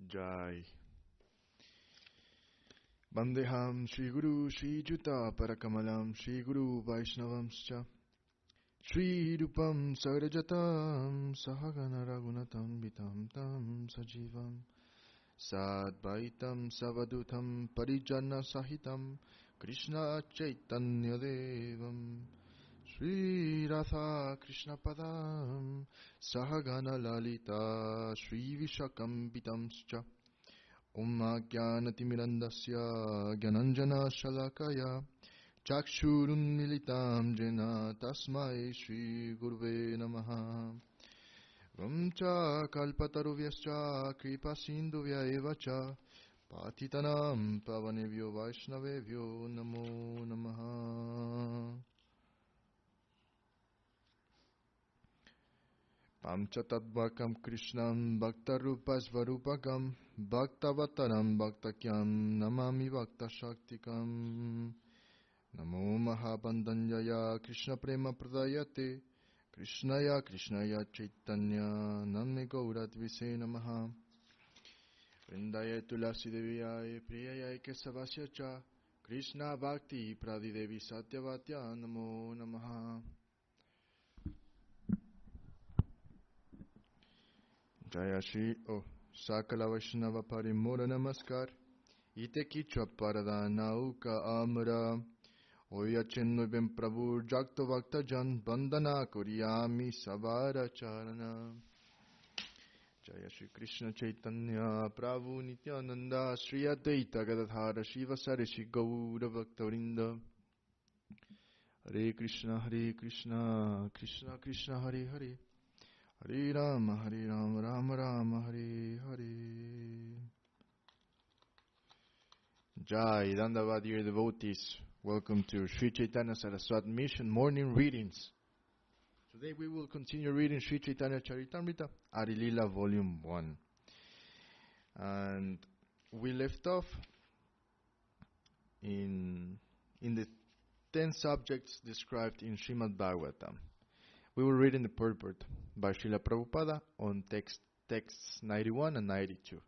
Jai. Vandeham Shri Guru Shri Juta Parakamalam Shri Guru Vaishnavamscha Shri Rupam Sagrajatam Sahagana Ragunatam Vitam Tam Sajivam Sadvaitam Savadutam Parijana Sahitam Krishna Chaitanya Devam Shri Radha Krishna Padam Sahagana Lalita Shri Vishakam Vitamscha Om Jnanatimirandasya Gyananjana Shalakaya Chakshurun Militam Jena Tasmai Shri Guruve Namaha Vamcha Kalpataruvyaschа Kripa Sindhuvya Evacha Patitanam Pavanevyo Vaishnavevyo Namo Namaha Pamchatadvakam Krishnam Bhaktarupasvarupakam Bhaktavataram Bhaktakyam Namami Bhaktashaktikam Namo Mahabandanyaya Krishna Prema Pradayate Krishnaya Krishnaya Chaitanya Namne Gauradvise Namaha Vrindaya Tulasi Deviyaya Priyaya Kesavasya Cha Krishna Bhakti Pradidevi Satyavatya Namo Namaha Jaya Shri Sakala Vaishnava Parimura Namaskar Ite Kichwa Paradana Uka Amara Oya Chenubim Prabhu Jakta Vakta Jan Bandana Kuryami Savara Charana Jaya Shri Krishna Chaitanya Prabhu Nityananda Shri Advaita Gadadhara Shiva Sarishi Gaura Bhaktarinda Hare Krishna Krishna Krishna Hare Hare Hare Rama, Rama Rama, Hare Hare. Jai, Dandavat, dear devotees. Welcome to Sri Chaitanya Saraswat Mission Morning Readings. Today we will continue reading Sri Chaitanya Charitamrta, Lila Volume 1. And we left off in the 10 subjects described in Srimad Bhagavatam. We will read in the purport by Srila Prabhupada on texts 91 and 92.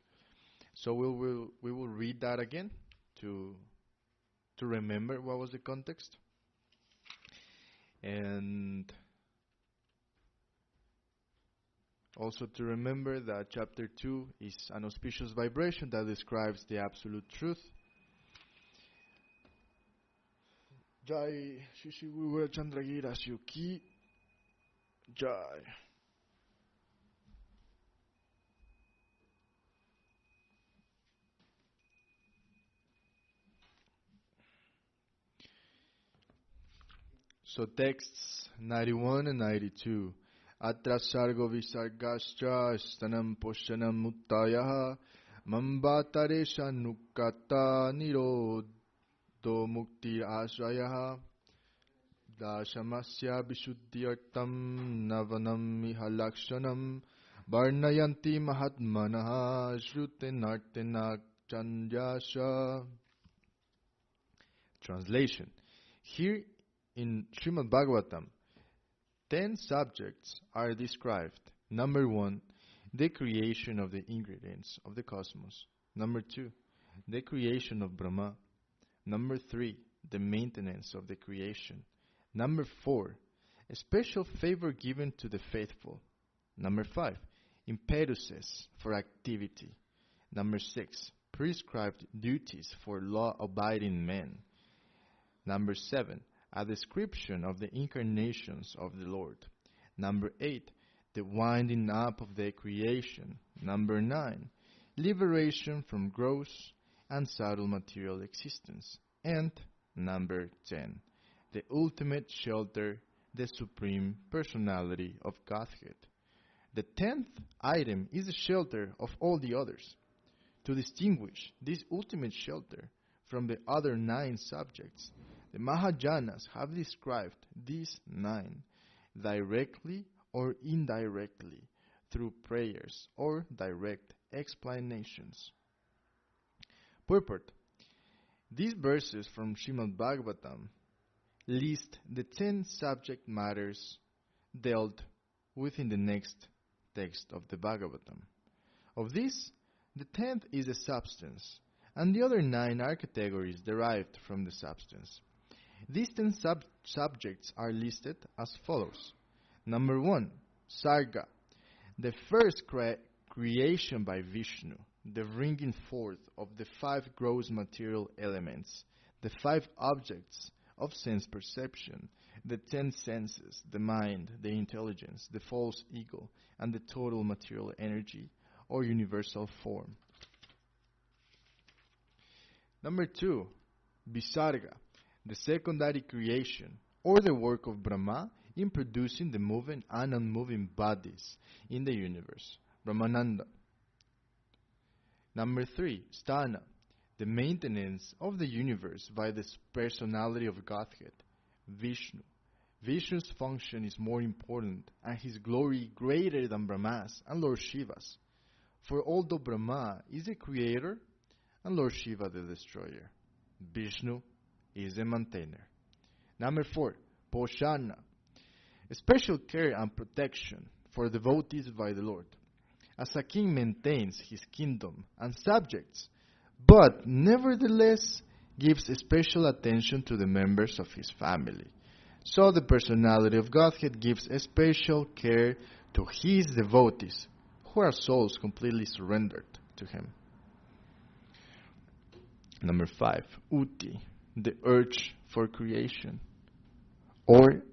So we will read that again to remember what was the context. And also to remember that chapter 2 is an auspicious vibration that describes the absolute truth. Jai Shishi Guru Chandragira Shuki Jai. So texts 91 and 92. Atra sargo visargascha stanam poshanam muttayaha mambataresha nukata nirodo mukti asrayaha Dashamasya Vishuddhyartam Navanam Mihalakshanam Varnayanti Mahatmanaha Shrutenartenak Chandyasha. Translation. Here in Srimad Bhagavatam, 10 subjects are described. Number 1, the creation of the ingredients of the cosmos. Number 2, the creation of Brahma. Number 3, the maintenance of the creation. Number 4, a special favor given to the faithful. Number 5, impetuses for activity. Number 6, prescribed duties for law-abiding men. Number 7, a description of the incarnations of the Lord. Number 8, the winding up of the creation. Number 9, liberation from gross and subtle material existence. And number 10, the ultimate shelter, the Supreme Personality of Godhead. The 10th item is the shelter of all the others. To distinguish this ultimate shelter from the other 9 subjects, the Mahajanas have described these 9 directly or indirectly through prayers or direct explanations. Purport. These verses from Srimad Bhagavatam list the 10 subject matters dealt with in the next text of the Bhagavatam. Of these, The 10th is a substance, and the other 9 are categories derived from the substance. These 10 subjects are listed as follows. Number 1, Sarga, the first creation by Vishnu, the bringing forth of the 5 gross material elements, the 5 objects of sense perception, the 10 senses, the mind, the intelligence, the false ego, and the total material energy or universal form. Number 2, Visarga, the secondary creation or the work of Brahma in producing the moving and unmoving bodies in the universe, Brahmananda. Number 3, Sthana, the maintenance of the universe by the personality of Godhead, Vishnu. Vishnu's function is more important and his glory greater than Brahma's and Lord Shiva's. For although Brahma is the creator and Lord Shiva the destroyer, Vishnu is the maintainer. Number 4, Poshana, special care and protection for devotees by the Lord. As a king maintains his kingdom and subjects, but nevertheless gives special attention to the members of his family. So the personality of Godhead gives special care to his devotees, who are souls completely surrendered to him. Number 5, Uti, the urge for creation, or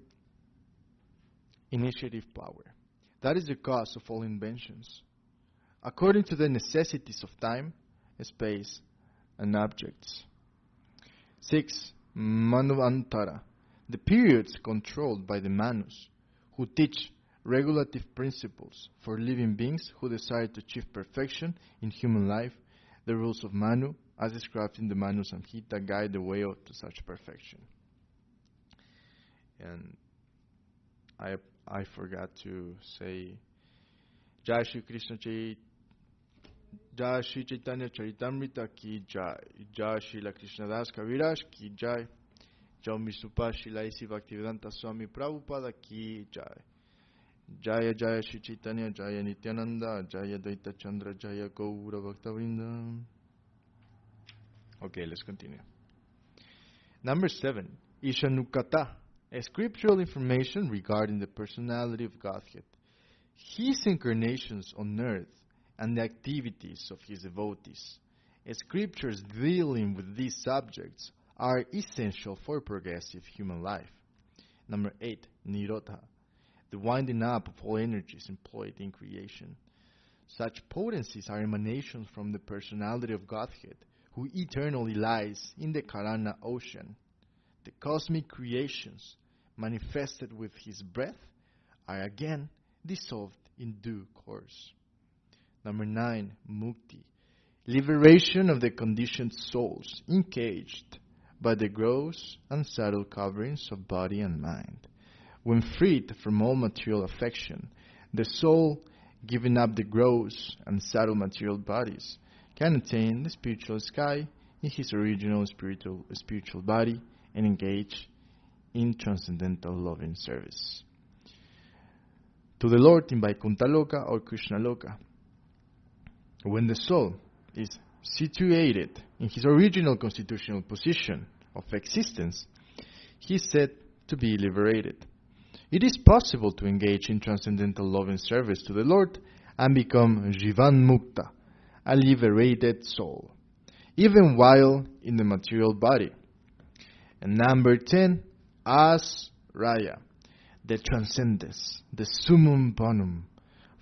initiative power. That is the cause of all inventions, according to the necessities of time, space, and objects. 6, Manuvantara, the periods controlled by the Manus, who teach regulative principles for living beings who desire to achieve perfection in human life. The rules of Manu, as described in the Manu Samhita, guide the way to such perfection. And I forgot to say Jaya Shri Krishna Jaya Shri Chaitanya Charitamrta ki Jai, Jaya Srila Krishnadas Kaviraj ki Jai, Jai Misupa Srila Isi Bhaktivedanta Swami Prabhupada ki Jai, Jaya Jaya Shri Chaitanya Jaya Nityananda Jaya Daita Chandra Jaya Gaura Bhaktavrinda. Okay, let's continue. Number 7, Ishanukata, a scriptural information regarding the personality of Godhead, his incarnations on earth, and the activities of his devotees. Scriptures dealing with these subjects are essential for progressive human life. Number 8, Nirodha, the winding up of all energies employed in creation. Such potencies are emanations from the personality of Godhead, who eternally lies in the Karana ocean. The cosmic creations, manifested with his breath, are again dissolved in due course. Number 9, Mukti, liberation of the conditioned souls encaged by the gross and subtle coverings of body and mind. When freed from all material affection, the soul, giving up the gross and subtle material bodies, can attain the spiritual sky in his original spiritual body and engage in transcendental loving service to the Lord in Vaikuntha Loka or Krishna Loka. When the soul is situated in his original constitutional position of existence, he is said to be liberated. It is possible to engage in transcendental loving service to the Lord and become Jivan Mukta, a liberated soul, even while in the material body. And number 10, Asraya, the transcendence, the summum bonum,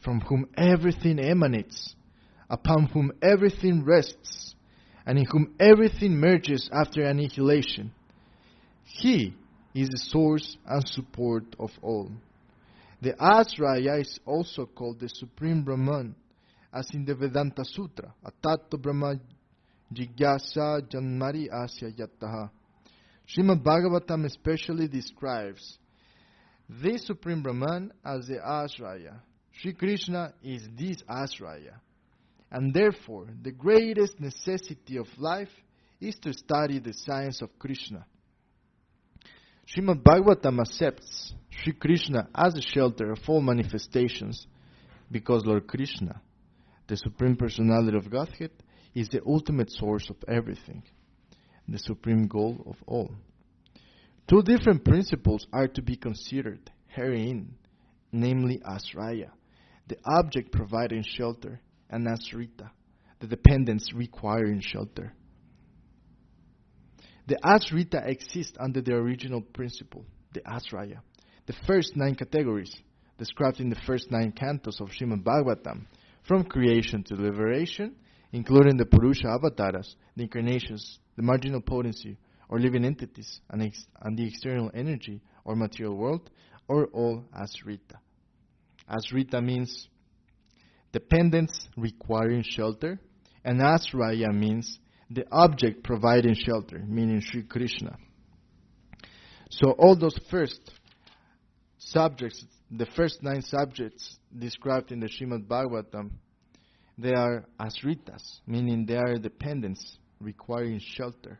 from whom everything emanates, upon whom everything rests, and in whom everything merges after annihilation. He is the source and support of all. The Asraya is also called the Supreme Brahman, as in the Vedanta Sutra, Atatta Brahma Jigyasa Janmari Asya Yattaha. Srimad Bhagavatam especially describes the Supreme Brahman as the Asraya. Sri Krishna is this Asraya. And therefore, the greatest necessity of life is to study the science of Krishna. Srimad Bhagavatam accepts Sri Krishna as the shelter of all manifestations because Lord Krishna, The Supreme Personality of Godhead is the ultimate source of everything, the supreme goal of all. Two different principles are to be considered herein, namely Asraya, the object providing shelter, and Asrita, the dependence requiring shelter. The Asrita exists under the original principle, the Asraya. The first 9 categories, described in the first 9 cantos of Srimad Bhagavatam, from creation to liberation, including the Purusha avatars, the incarnations, the marginal potency, or living entities, and the external energy, or material world, are all Asrita. Asrita means dependence requiring shelter, and Asraya means the object providing shelter, meaning Sri Krishna. So all those first subjects, the first 9 subjects described in the Srimad Bhagavatam, they are asritas, meaning they are dependents requiring shelter.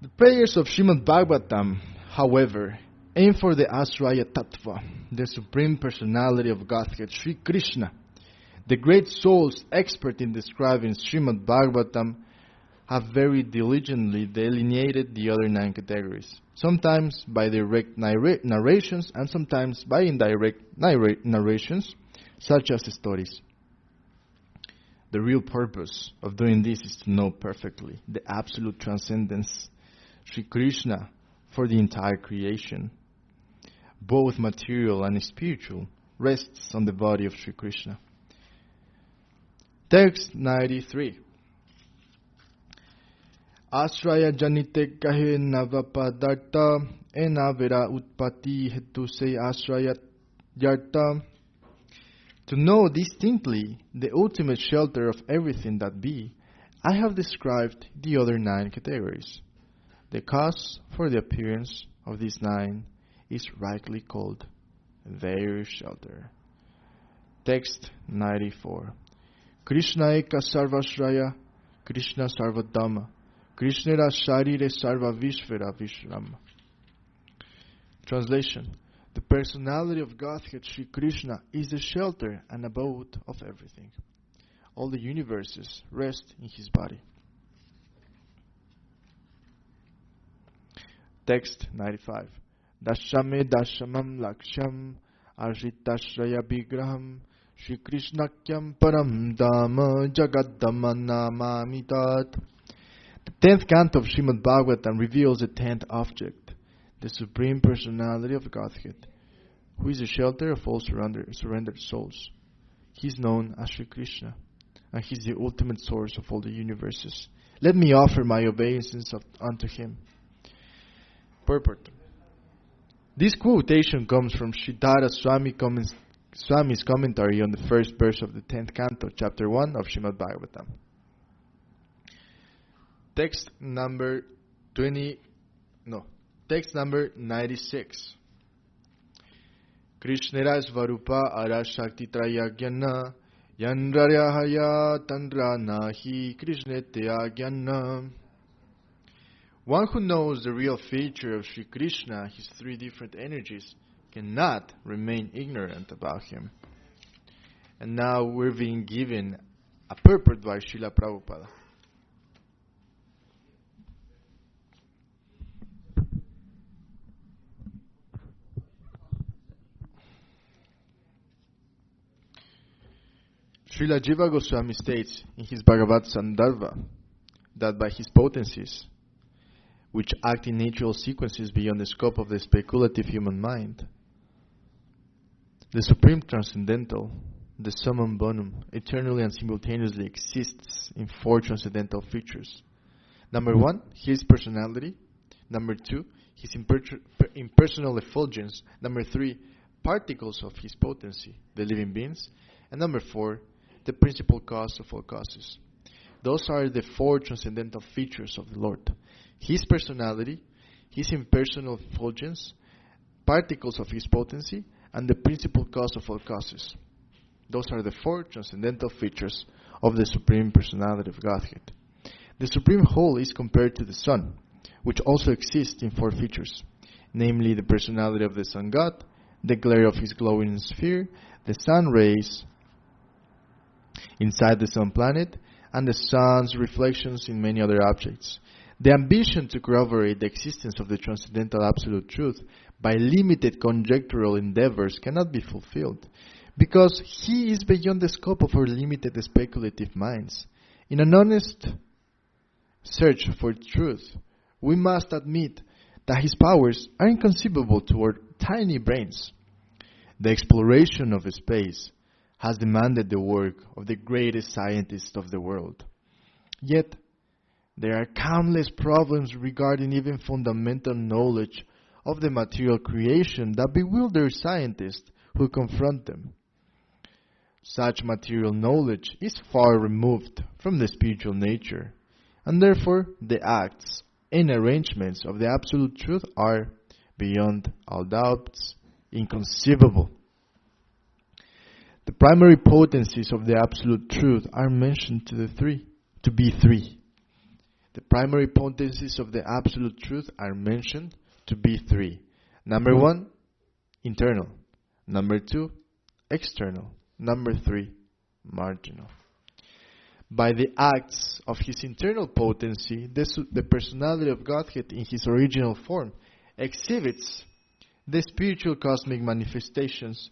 The prayers of Srimad Bhagavatam, however, aim for the Asraya Tattva, the Supreme Personality of Godhead, Sri Krishna. The great souls expert in describing Srimad Bhagavatam have very diligently delineated the other 9 categories, sometimes by direct narrations and sometimes by indirect narrations, such as stories. The real purpose of doing this is to know perfectly the absolute transcendence, Sri Krishna, for the entire creation. Both material and spiritual rests on the body of Sri Krishna. Text 93. Asraya janite kahe navapadarta enavera utpati hetu se asraya yarta. To know distinctly the ultimate shelter of everything that be, I have described the other 9 categories. The cause for the appearance of these 9 is rightly called their shelter. Text 94. Krishna eka sarvasraya, Krishna sarvadhamma, Krishnera sharire sarva vishvera vishrama. Translation. The personality of Godhead, Sri Krishna, is the shelter and abode of everything. All the universes rest in his body. Text 95. Dashame dashamam laksham ajitashraya vigraham Shri Krishnakyam param dhamma jagadhamma namamitat. The 10th canto of Srimad Bhagavatam reveals the 10th object, the Supreme Personality of Godhead, who is the shelter of all surrendered souls. He is known as Sri Krishna, and he is the ultimate source of all the universes. Let me offer my obeisance unto him. Purport. This quotation comes from Sridhara Swami's commentary on the first verse of the 10th canto, chapter 1 of Srimad Bhagavatam. Text number 96. Krishnera Svarupa Ara Shakti Trayagyanna Yandrayahaya Tandra Nahi Krishnete Agyanna. One who knows the real feature of Sri Krishna, his 3 different energies, cannot remain ignorant about him. And now we're being given a purport by Srila Prabhupada. Srila Jiva Goswami states in his Bhagavad Sandarbha that by his potencies, which act in natural sequences beyond the scope of the speculative human mind, the Supreme Transcendental, the Summum Bonum, eternally and simultaneously exists in 4 transcendental features. Number 1, his personality. Number 2, his impersonal effulgence. Number 3, particles of his potency, the living beings. And number 4, the principal cause of all causes. Those are the 4 transcendental features of the Lord. His personality, his impersonal effulgence, particles of his potency, and the principal cause of all causes. Those are the 4 transcendental features of the Supreme Personality of Godhead. The Supreme Whole is compared to the Sun, which also exists in 4 features, namely the personality of the Sun God, the glare of his glowing sphere, the sun rays, inside the sun planet and the sun's reflections in many other objects. The ambition to corroborate the existence of the transcendental absolute truth by limited conjectural endeavors cannot be fulfilled, because he is beyond the scope of our limited speculative minds. In an honest search for truth, we must admit that his powers are inconceivable to our tiny brains. The exploration of space has demanded the work of the greatest scientists of the world. Yet, there are countless problems regarding even fundamental knowledge of the material creation that bewilder scientists who confront them. Such material knowledge is far removed from the spiritual nature, and therefore the acts and arrangements of the absolute truth are, beyond all doubts, inconceivable. The primary potencies of the absolute truth are mentioned to be three. The primary potencies of the absolute truth are mentioned to be three. Number one, internal. Number two, external. Number three, marginal. By the acts of his internal potency, the personality of Godhead in his original form exhibits the spiritual cosmic manifestations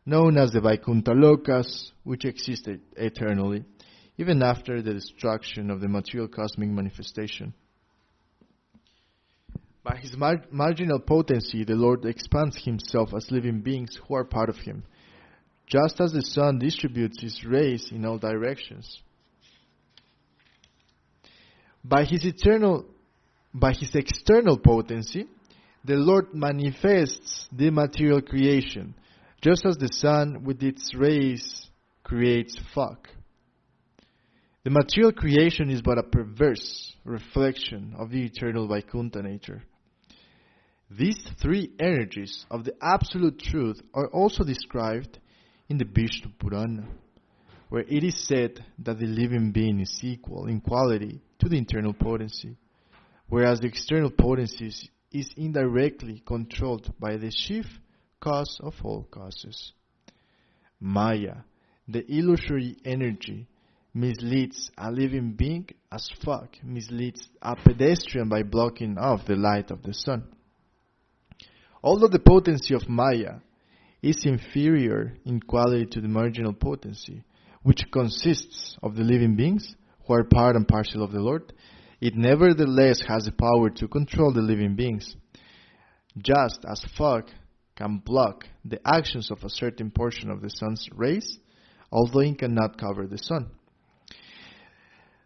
known as the Vaikuntha Lokas, which existed eternally, even after the destruction of the material cosmic manifestation. By his marginal potency, the Lord expands himself as living beings who are part of him, just as the sun distributes its rays in all directions. By his external potency, the Lord manifests the material creation, just as the sun with its rays creates fog. The material creation is but a perverse reflection of the eternal Vaikuntha nature. These three energies of the absolute truth are also described in the Vishnu Purana, where it is said that the living being is equal in quality to the internal potency, whereas the external potency is indirectly controlled by the chief cause of all causes. Maya, the illusory energy, misleads a living being as fog misleads a pedestrian by blocking off the light of the sun. Although the potency of Maya is inferior in quality to the marginal potency, which consists of the living beings who are part and parcel of the Lord, it nevertheless has the power to control the living beings, just as fog can block the actions of a certain portion of the sun's rays, although it cannot cover the sun.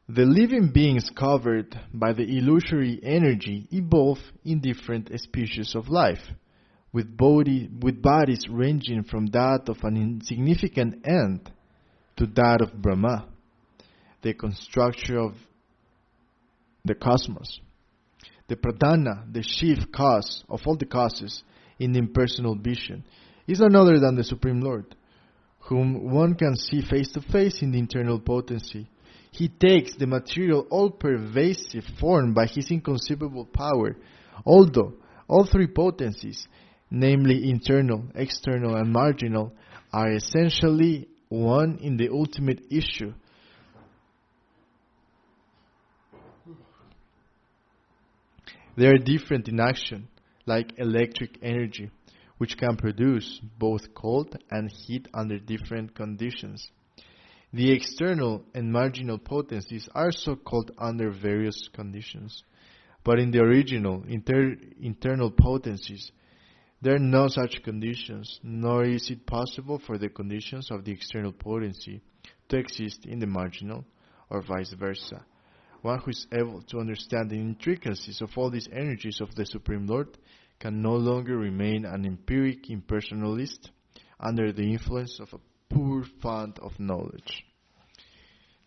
The living beings covered by the illusory energy evolve in different species of life, with bodies ranging from that of an insignificant ant to that of Brahma, the constructor of the cosmos. The pradhana, the chief cause of all the causes in the impersonal vision, is none other than the Supreme Lord, whom one can see face to face in the internal potency. He takes the material all-pervasive form by his inconceivable power, although all three potencies, namely internal, external, and marginal, are essentially one in the ultimate issue. They are different in action, like electric energy, which can produce both cold and heat under different conditions. The external and marginal potencies are so called under various conditions. But in the original internal potencies, there are no such conditions, nor is it possible for the conditions of the external potency to exist in the marginal, or vice versa. One who is able to understand the intricacies of all these energies of the Supreme Lord can no longer remain an empiric impersonalist under the influence of a poor font of knowledge.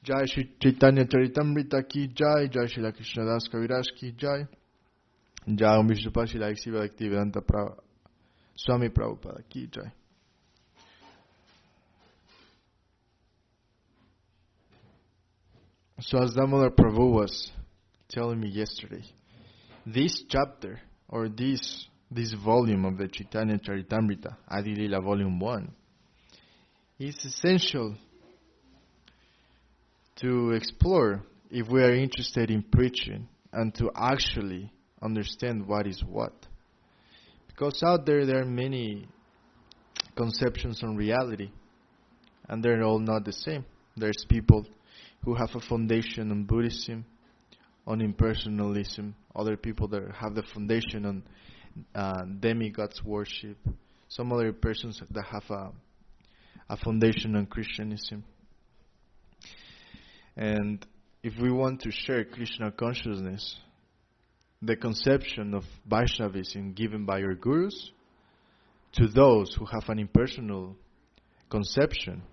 Jaya Chaitanya Charitamrta ki Jai, Jai Srila Krishnadas Kaviraj ki Jai, Jai Om Vishnupada Srila Bhaktivedanta Swami Prabhupada ki Jai. So as Damodar Prabhu was telling me yesterday, this chapter, or this volume of the Chaitanya Charitamrta, Adi Lila Volume 1, is essential to explore if we are interested in preaching and to actually understand what is what. Because out there are many conceptions on reality, and they're all not the same. There's people who have a foundation on Buddhism, on impersonalism, other people that have the foundation on demigods worship, some other persons that have a foundation on Christianism. And if we want to share Krishna consciousness, the conception of Vaishnavism given by our gurus, to those who have an impersonal conception,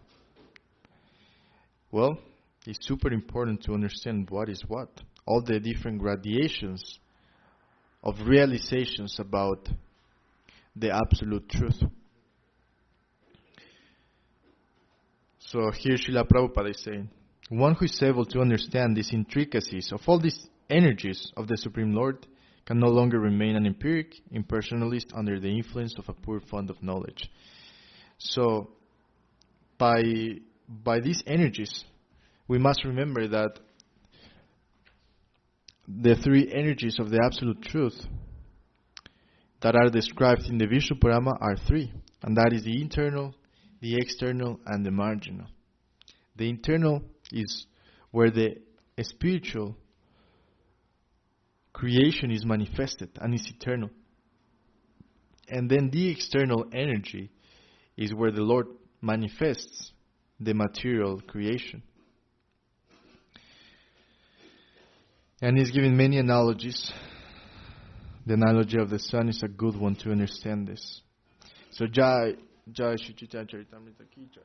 well, it's super important to understand what is what. All the different gradations of realizations about the absolute truth. So here Srila Prabhupada is saying, one who is able to understand these intricacies of all these energies of the Supreme Lord can no longer remain an empiric, impersonalist under the influence of a poor fund of knowledge. So, by these energies, we must remember that the three energies of the Absolute Truth that are described in the Vishnu Purana are three, and that is the internal, the external, and the marginal. The internal is where the spiritual creation is manifested and is eternal. And then the external energy is where the Lord manifests the material creation. And he's giving many analogies. The analogy of the sun is a good one to understand this. So Jaya, Shri Chaitanya Charitamrta ki Jai.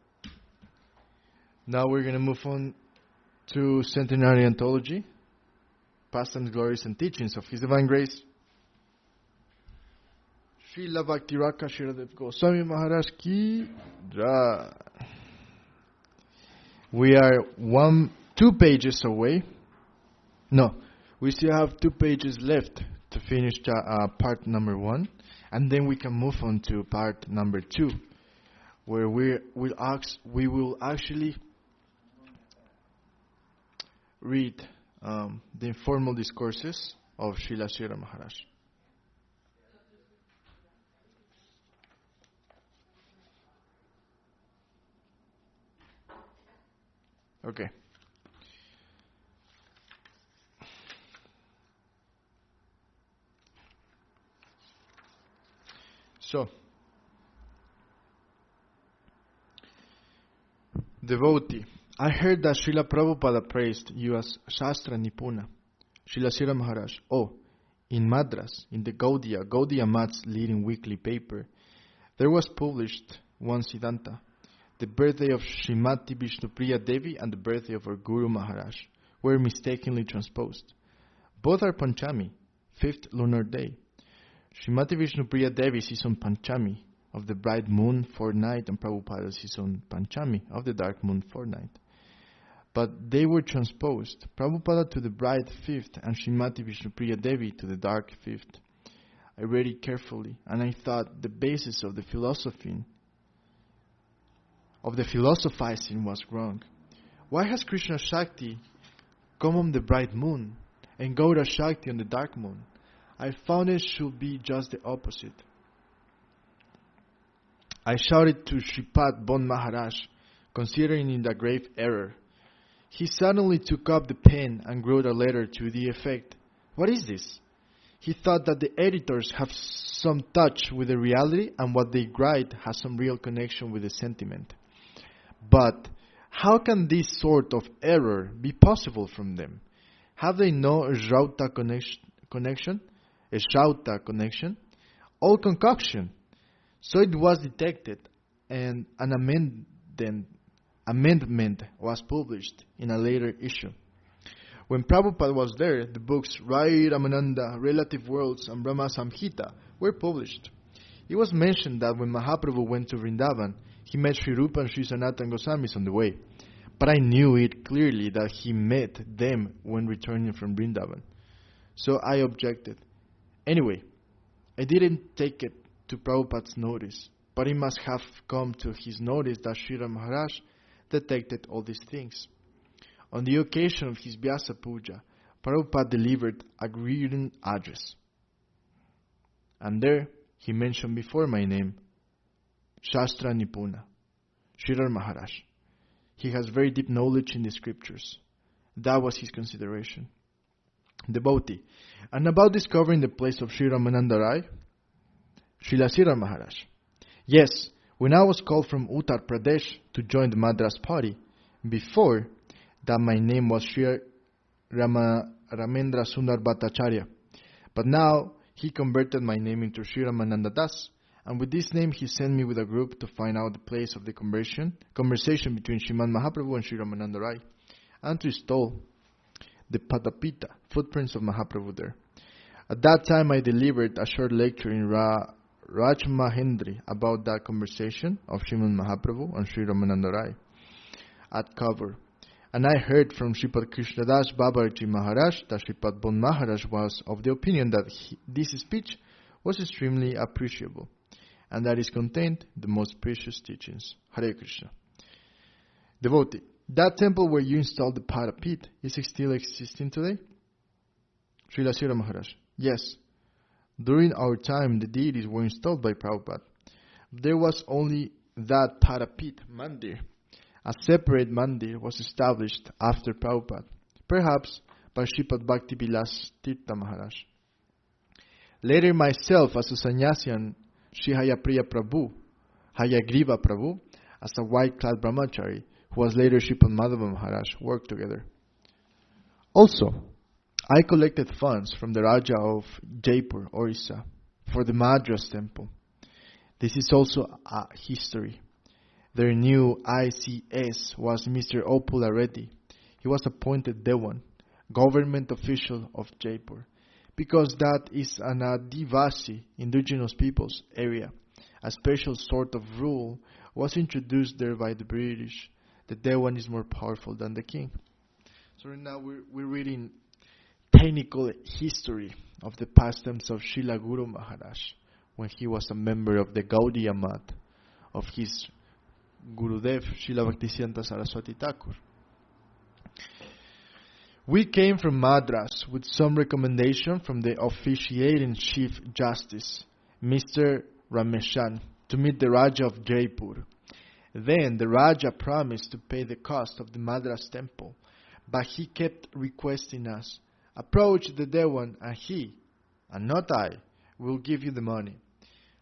Now we're going to move on to Centenary Anthology, Pastimes, Glories, and Teachings of His Divine Grace, Srila Bhaktiraka Shiradev Goswami Maharaj ki Jai. We are 2 pages away. No, we still have 2 pages left to finish part number 1, and then we can move on to part number 2, where we will actually read the informal discourses of Srila Srila Maharaj. Okay. So, devotee, I heard that Srila Prabhupada praised you as Shastra Nipuna. Srila Srila Maharaj, in Madras, in the Gaudiya Math's leading weekly paper, there was published one Siddhanta, the birthday of Srimati Vishnupriya Devi and the birthday of our Guru Maharaj were mistakenly transposed. Both are Panchami, 5th lunar day. Srimati Vishnupriya Devi is on Panchami of the bright moon fortnight, and Prabhupada's is on Panchami of the dark moon fortnight. But they were transposed, Prabhupada to the bright 5th and Srimati Vishnupriya Devi to the dark 5th. I read it carefully, and I thought the basis of the philosophizing was wrong. Why has Krishna Shakti come on the bright moon and Gaura Shakti on the dark moon? I found it should be just the opposite. I shouted to Shripad Bon Maharaj, considering it a grave error. He suddenly took up the pen and wrote a letter to the effect, "What is this?" He thought that the editors have some touch with the reality and what they write has some real connection with the sentiment. But how can this sort of error be possible from them? Have they no Rauta connection? A Shauta connection? All concoction. So it was detected, and an amendment was published in a later issue. When Prabhupada was there, the books Rai Ramananda, Relative Worlds, and Brahma Samhita were published. It was mentioned that when Mahaprabhu went to Vrindavan, he met Sri Rupa and Sri Sanatana Goswamis on the way. But I knew it clearly that he met them when returning from Vrindavan. So I objected. Anyway, I didn't take it to Prabhupada's notice, but it must have come to his notice that Srila Maharaj detected all these things. On the occasion of his Vyasa Puja, Prabhupada delivered a greeting address. And there he mentioned before my name, Shastra Nipuna, Srila Maharaj. He has very deep knowledge in the scriptures. That was his consideration. Devotee. And about discovering the place of Sri Ramananda Rai, Srila Srila Maharaj. Yes, when I was called from Uttar Pradesh to join the Madras party, before that my name was Sri Ramendra Sundar Bhattacharya. But now he converted my name into Sri Ramananda Das, and with this name he sent me with a group to find out the place of the conversation between Sriman Mahaprabhu and Sri Ramananda Rai, and to install the Padapita, footprints of Mahaprabhu there. At that time I delivered a short lecture in Rajmahendri about that conversation of Sriman Mahaprabhu and Sri Ramananda Rai at cover. And I heard from Sripad Krishnadas Babaji Maharaj that Sripad Bon Maharaj was of the opinion that this speech was extremely appreciable, and that it contained the most precious teachings. Hare Krishna. Devotee, that temple where you installed the Parapit is still existing today? Srila Srila Maharaj. Yes. During our time, the deities were installed by Prabhupada. There was only that Parapit Mandir. A separate mandir was established after Prabhupada, perhaps by Sripad Bhakti Vilas Tirtha Maharaj. Later myself as a sannyasi and Sri Hayapriya Prabhu, Hayagriva Prabhu, as a white-clad brahmachari, who was later Sripad Madhava Maharaj, worked together. Also, I collected funds from the Raja of Jaipur, Orissa, for the Madras temple. This is also a history. Their new ICS was Mr. Opula Reddy. He was appointed Dewan, government official of Jaipur, because that is an Adivasi, indigenous peoples area. A special sort of rule was introduced there by the British. The Dewan is more powerful than the king. So right now we're reading technical history of the pastimes of Srila Guru Maharaj when he was a member of the Gaudiya Math of his Gurudev, Srila Bhaktisiddhanta Saraswati Thakur. We came from Madras with some recommendation from the officiating Chief Justice, Mr. Rameshan, to meet the Raja of Jaipur. Then the Raja promised to pay the cost of the Madras temple, but he kept requesting us, approach the Dewan and he, and not I, will give you the money.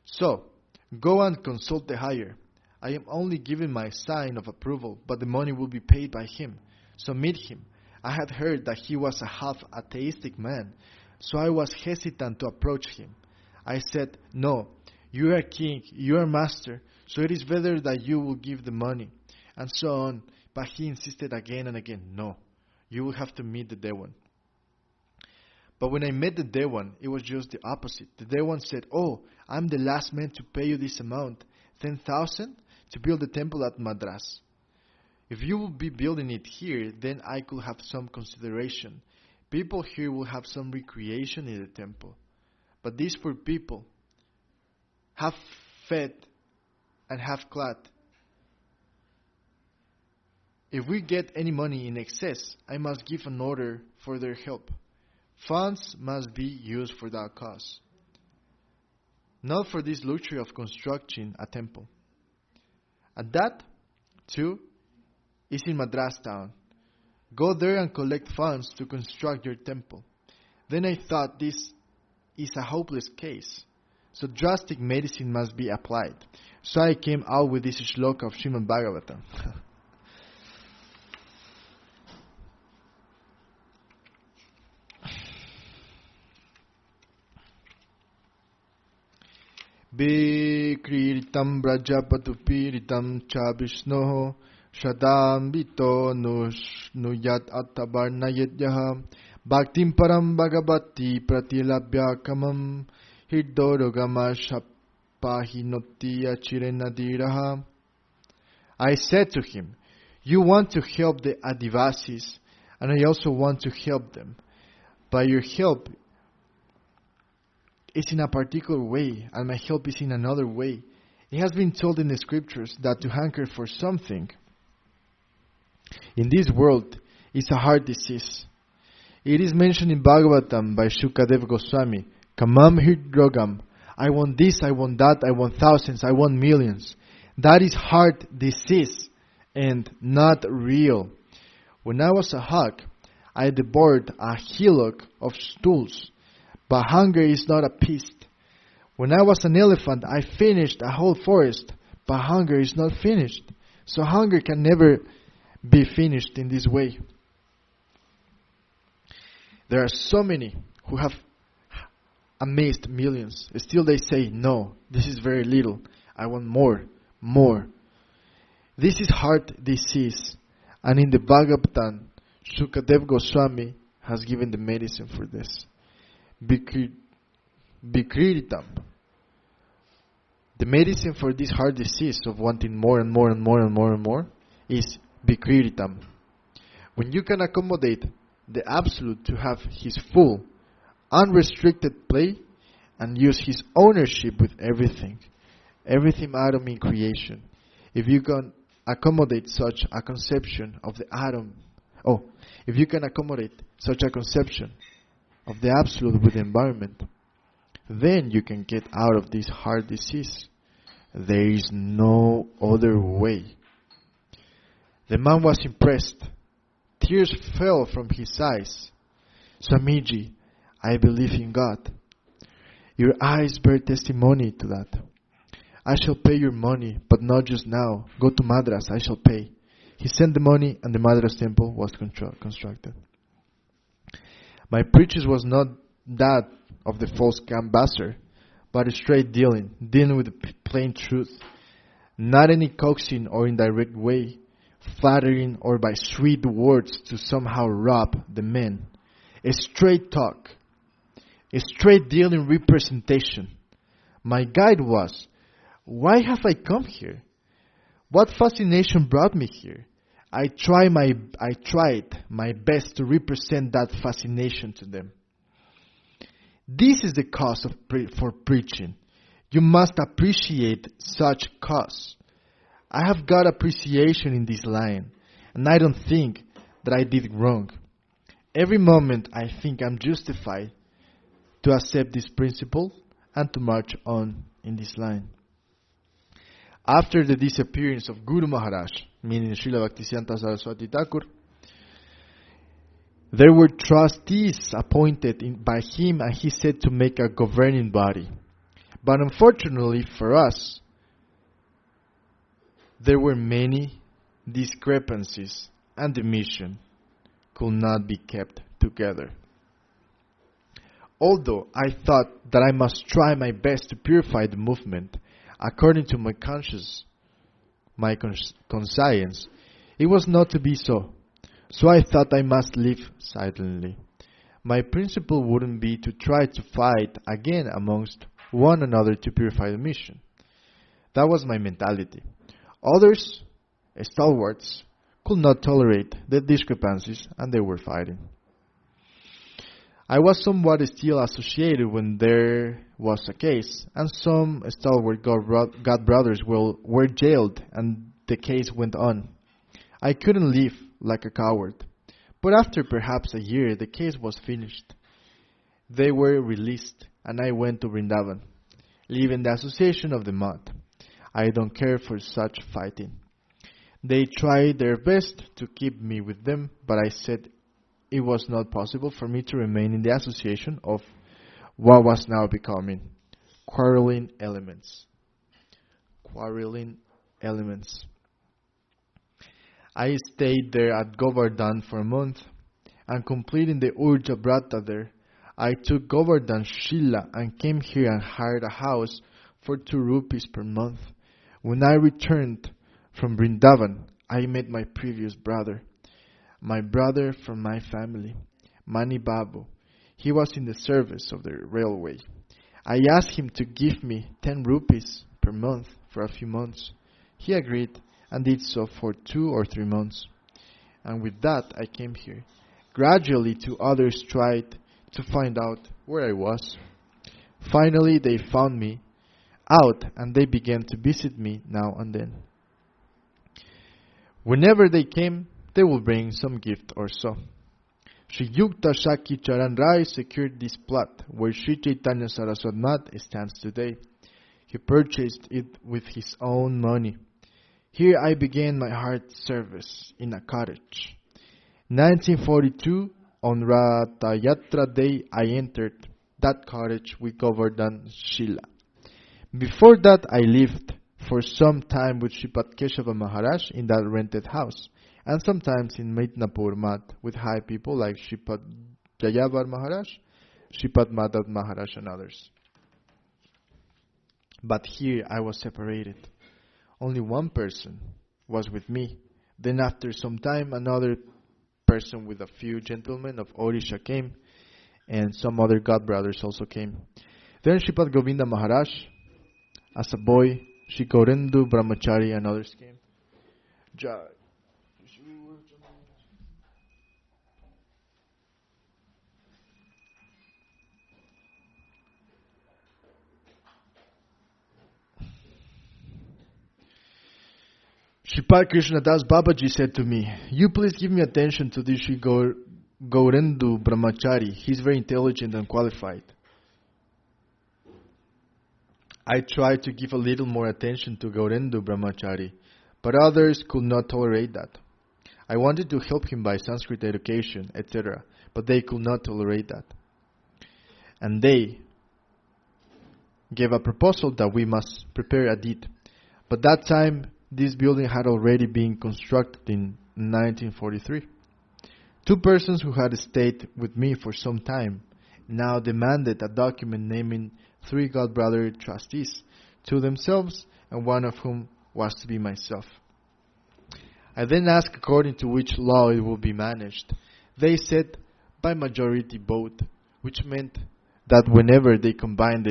So, go and consult the higher. I am only giving my sign of approval, but the money will be paid by him. So meet him. I had heard that he was a half-atheistic man, so I was hesitant to approach him. I said, no, you are king, you are master, so it is better that you will give the money, and so on. But he insisted again and again, no, you will have to meet the Dewan. But when I met the Dewan, it was just the opposite. The Dewan said, oh, I'm the last man to pay you this amount, 10,000? To build the temple at Madras. If you will be building it here, then I could have some consideration. People here will have some recreation in the temple. But these poor people, half fed and half clad. If we get any money in excess, I must give an order for their help. Funds must be used for that cause, not for this luxury of constructing a temple. And that, too, is in Madras town. Go there and collect funds to construct your temple. Then I thought this is a hopeless case, so drastic medicine must be applied. So I came out with this shloka of Srimad Bhagavatam. Vikritam Brajapatupiritam cha Vishnoho Shadambito Nuyat Attavarnayadyaha Bhaktim Param Bhagavati Pratilabhya Kamam Hirdorogama Shapahinoti Achirenadiraha. I said to him, you want to help the Adivasis, and I also want to help them. But your help is in a particular way, and my help is in another way. It has been told in the scriptures that to hanker for something in this world is a heart disease. It is mentioned in Bhagavatam by Shukadev Goswami, Kamam Hridrogam. I want this, I want that, I want thousands, I want millions. That is heart disease and not real. When I was a hawk, I devoured a hillock of stools, but hunger is not appeased. When I was an elephant, I finished a whole forest, but hunger is not finished. So hunger can never be finished in this way. There are so many who have amassed millions. Still they say, no, this is very little. I want more, more. This is heart disease. And in the Bhagavatam, Shukadev Goswami has given the medicine for this. Bikritam. The medicine for this heart disease of wanting more and more and more and more and more is Bikritam. When you can accommodate the Absolute to have His full, unrestricted play and use His ownership with everything atom in creation. If you can accommodate such a conception of the atom, if you can accommodate such a conception of the Absolute with the environment, then you can get out of this heart disease. There is no other way. The man was impressed. Tears fell from his eyes. Swamiji, I believe in God. Your eyes bear testimony to that. I shall pay your money, but not just now. Go to Madras, I shall pay. He sent the money and the Madras temple was constructed. My preaching was not that of the false canvasser, but a straight dealing with the plain truth. Not any coaxing or indirect way, flattering or by sweet words to somehow rob the men. A straight talk, a straight dealing representation. My guide was, why have I come here? What fascination brought me here? I tried my best to represent that fascination to them. This is the cause for preaching. You must appreciate such cause. I have got appreciation in this line, and I don't think that I did wrong. Every moment I think I'm justified to accept this principle and to march on in this line. After the disappearance of Guru Maharaj, meaning Srila Bhaktisiddhanta Saraswati Thakur, there were trustees appointed by him, and he said to make a governing body. But unfortunately for us, there were many discrepancies, and the mission could not be kept together. Although I thought that I must try my best to purify the movement, according to my conscience, it was not to be so. So I thought I must live silently. My principle wouldn't be to try to fight again amongst one another to purify the mission. That was my mentality. Others, stalwarts, could not tolerate the discrepancies, and they were fighting. I was somewhat still associated when there was a case, and some stalwart God brothers were jailed, and the case went on. I couldn't live like a coward, but after perhaps a year, the case was finished. They were released, and I went to Vrindavan, leaving the association of the mud. I don't care for such fighting. They tried their best to keep me with them, but I said it was not possible for me to remain in the association of what was now becoming quarreling elements. Quarreling elements. I stayed there at Govardhan for a month, and completing the Urja Brata there, I took Govardhan Shila and came here and hired a house for 2 rupees per month. When I returned from Vrindavan, I met my previous brother, my brother from my family, Mani Babu. He was in the service of the railway. I asked him to give me 10 rupees per month for a few months. He agreed and did so for 2 or 3 months. And with that, I came here. Gradually, 2 others tried to find out where I was. Finally, they found me out, and they began to visit me now and then. Whenever they came, they will bring some gift or so. Sri Yukta Shaki Charan Rai secured this plot where Sri Chaitanya Saraswat Mat stands today. He purchased it with his own money. Here I began my heart service in a cottage. 1942, on Ratayatra Day, I entered that cottage with Govardhan Srila. Before that, I lived for some time with Sripad Keshava Maharaj in that rented house, and sometimes in Midnapur Mat with high people like Sripad Jayavar Maharaj, Sripad Madhav Maharaj, and others. But here I was separated. Only one person was with me. Then after some time, another person with a few gentlemen of Odisha came, and some other god brothers also came. Then Sripad Govinda Maharaj, as a boy, Sri Gaurendu Brahmachari and others came. Jaya. Sripad Krishnadas Babaji said to me, "You please give me attention to this Sri Gaurendu Brahmachari. He's very intelligent and qualified." I tried to give a little more attention to Gaurendu Brahmachari, but others could not tolerate that. I wanted to help him by Sanskrit education, etc., but they could not tolerate that. And they gave a proposal that we must prepare a deed. But that time, this building had already been constructed in 1943. Two persons who had stayed with me for some time now demanded a document naming 3 godbrother trustees to themselves, and one of whom was to be myself. I then asked according to which law it would be managed. They said by majority vote, which meant that whenever they combined,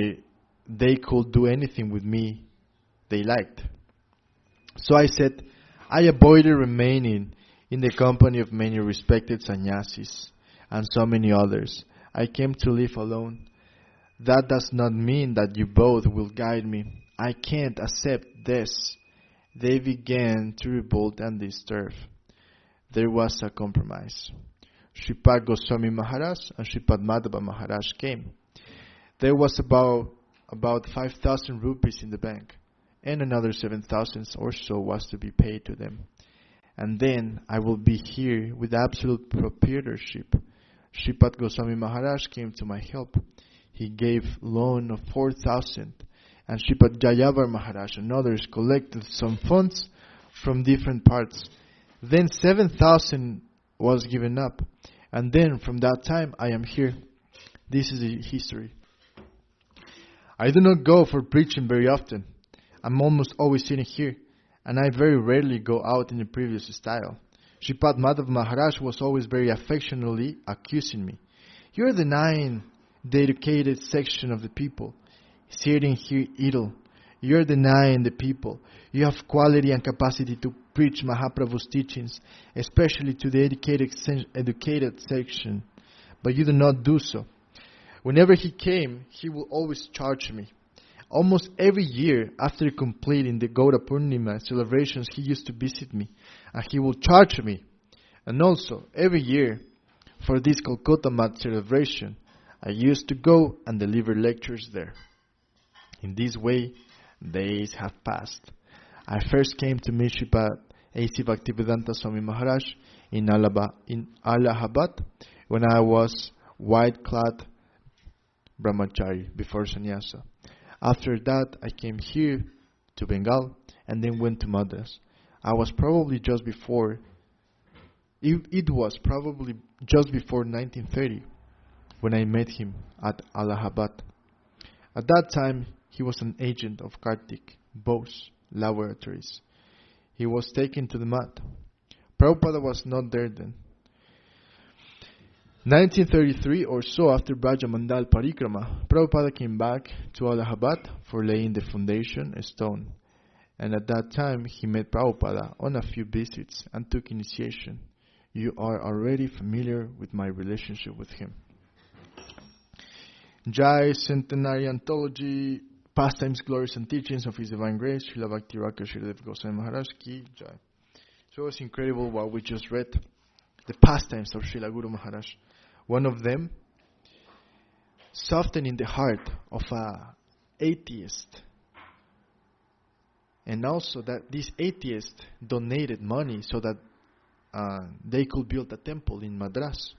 they could do anything with me they liked. So I said, I avoided remaining in the company of many respected sannyasis and so many others. I came to live alone. That does not mean that you both will guide me. I can't accept this. They began to revolt and disturb. There was a compromise. Sripad Goswami Maharaj and Sripad Madhava Maharaj came. There was about 5,000 rupees in the bank, and another 7,000 or so was to be paid to them. And then I will be here with absolute proprietorship. Sripad Goswami Maharaj came to my help. He gave loan of 4,000, and Sripad Jayavar Maharaj and others collected some funds from different parts. Then 7,000 was given up, and then from that time I am here. This is the history. I do not go for preaching very often. I'm almost always sitting here, and I very rarely go out in the previous style. Sripad Madhav Maharaj was always very affectionately accusing me. You're denying the educated section of the people, sitting here idle. You're denying the people. You have quality and capacity to preach Mahaprabhu's teachings, especially to the educated section, but you do not do so. Whenever he came, he will always charge me. Almost every year, after completing the Gaura Purnima celebrations, he used to visit me, and he will charge me. And also, every year, for this Kolkata Mat celebration, I used to go and deliver lectures there. In this way, days have passed. I first came to meet Sripad A.C. Bhaktivedanta Swami Maharaj in Allahabad when I was white-clad brahmachari before sannyasa. After that, I came here to Bengal and then went to Madras. It was probably just before 1930 when I met him at Allahabad. At that time, he was an agent of Kartik Bose Laboratories. He was taken to the mat. Prabhupada was not there then. 1933 or so, after Braja Mandal Parikrama, Prabhupada came back to Allahabad for laying the foundation stone. And at that time, he met Prabhupada on a few visits and took initiation. You are already familiar with my relationship with him. Jaya, Centenary Anthology, Pastimes, Glories and Teachings of His Divine Grace, Srila Bhakti Raka Gurudev Goswami Maharaj Ki Jai. So it's incredible what we just read. The pastimes of Srila Guru Maharaj. One of them, softening the heart of an atheist. And also that this atheist donated money so that they could build a temple in Madras.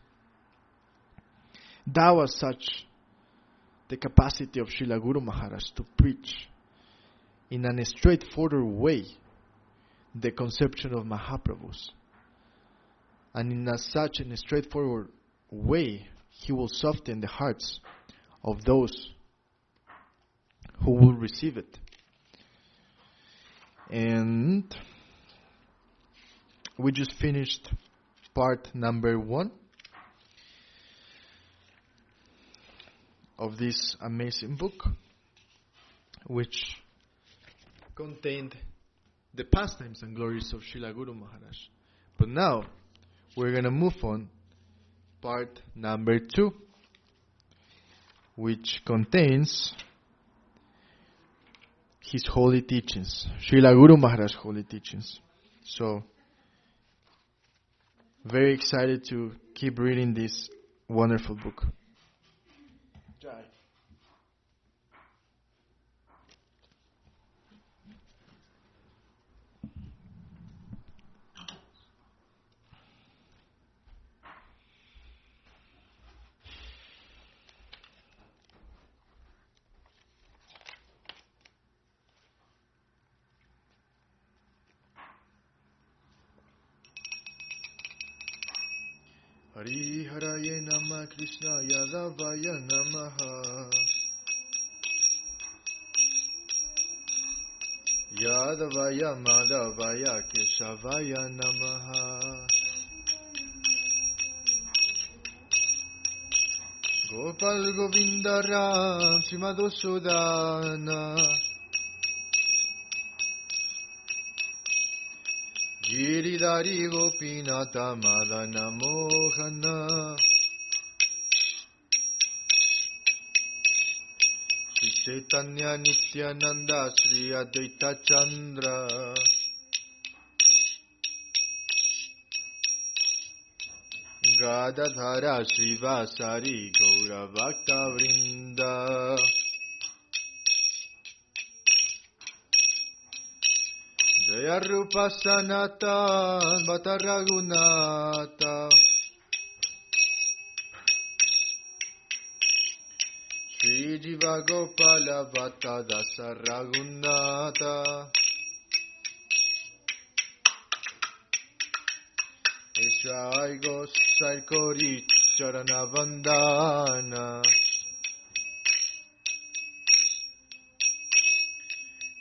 That was such the capacity of Srila Guru Maharaj to preach in a straightforward way the conception of Mahaprabhus. And in such a straightforward way, he will soften the hearts of those who will receive it. And we just finished part number 1 of this amazing book, which contained the pastimes and glories of Srila Guru Maharaj. But now, we're going to move on part number 2, which contains his holy teachings, Srila Guru Maharaj's holy teachings. So, very excited to keep reading this wonderful book. Jaya. Hari Haraye Nama Krishna Yadavaya Namaha Yadavaya Madhavaya Keshavaya Namaha Gopal Govinda Ram Simadosudana Giridhari Gopinata Madana Mohana Shri Chaitanya Nityananda Sri Advaita Chandra Gadadhara Srivasari Gaura Bhakta Vrinda Jaya Rupa Sanatan Bhatta Raghunata Shri Jiva Gopala Bhatta Dasa Raghunata Eshai Gosai Kori Charana Vandana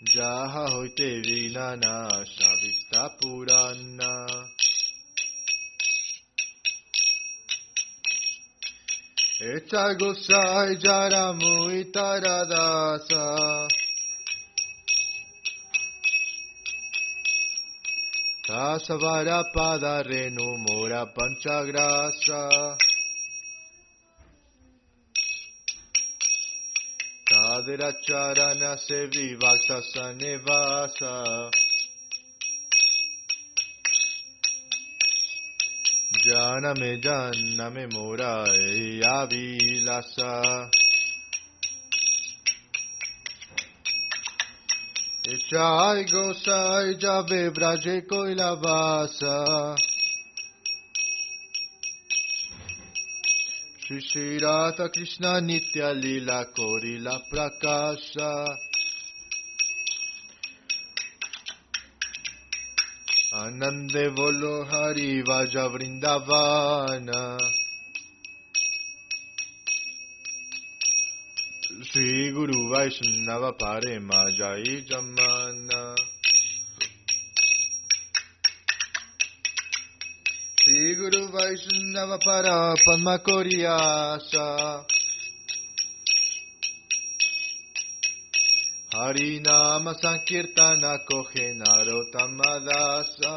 Jaha hoite vinana shavista purana Echa gosai jaramu itaradasa Tasavara pada renu mora panchagrasa Tadira charana sevi vaksa sanevasa Janame mora avilasa Ichai gosai jave braje koilavasa Shri Radha Krishna Nitya Lila Korila Prakasha Anande Volo Hari Vaja Vrindavana Shri Guru Vaishnava Parema Jai Jamana Shri Guru Vaishnava Para Padma Koriyasa Hari Nama Sankirtana Kohe Narotamadasa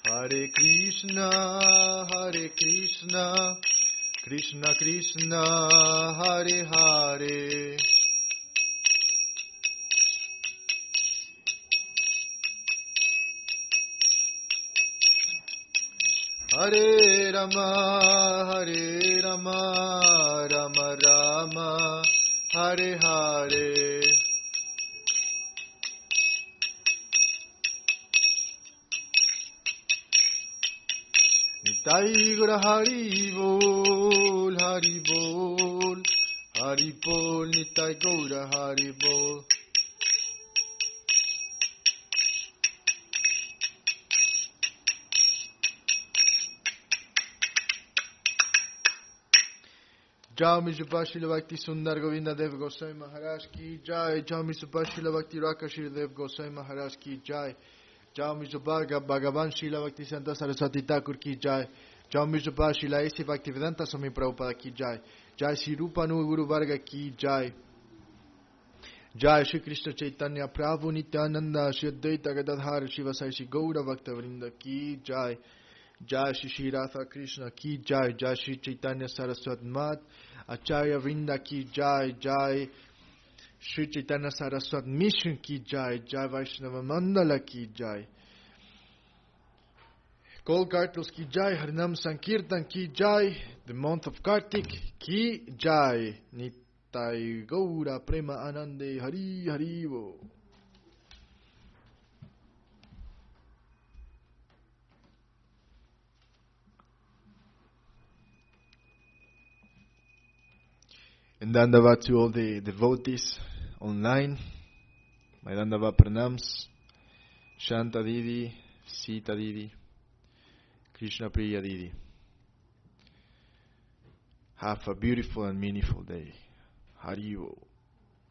Hare Krishna Krishna Krishna Hare Hare Hare Rama, Rama Rama, Hare Hare. Nitai Gura Hari Bol, Hari Bol, Hari Bol, Nitai Gura Hari Bol. Jai Mishra Srila Bhakti Sundar Govinda Dev Goswami Maharaj ki Jai. Jai Mishra Srila Bhakti Raka Srila Dev Goswami Maharaj ki Jai. Jai Mishra Bhagavan Srila Bhakti Santa Saraswati Thakur ki Jai. Jai Mishra Srila A.C. Bhaktivedanta Swami Prabhupada ki Jai. Jai Sri Rupanu Guru Varga ki Jai. Jai Shri Krishna Chaitanya Prabhu Nityananda Shri Advaita Gadadhar Shiva Sai Shri Gaura Bhakta Vrinda ki Jai. Jai Shri Shri Radha Krishna ki Jai. Jai Shri Chaitanya Saraswat Mat Acharya Vrinda ki Jai. Jai Shri Chaitanya Saraswat Mission ki Jai. Jai Vaishnava Mandala ki Jai. Kol Kartals ki Jai. Harinam Sankirtan ki Jai. The month of Kartik ki Jai. Nitai Gaura Prema Anande Hari Hari Bo. And Dandavat to all the devotees online. My Dandavat pranams. Shanta Didi, Sita Didi, Krishna Priya Didi. Have a beautiful and meaningful day. Haribo.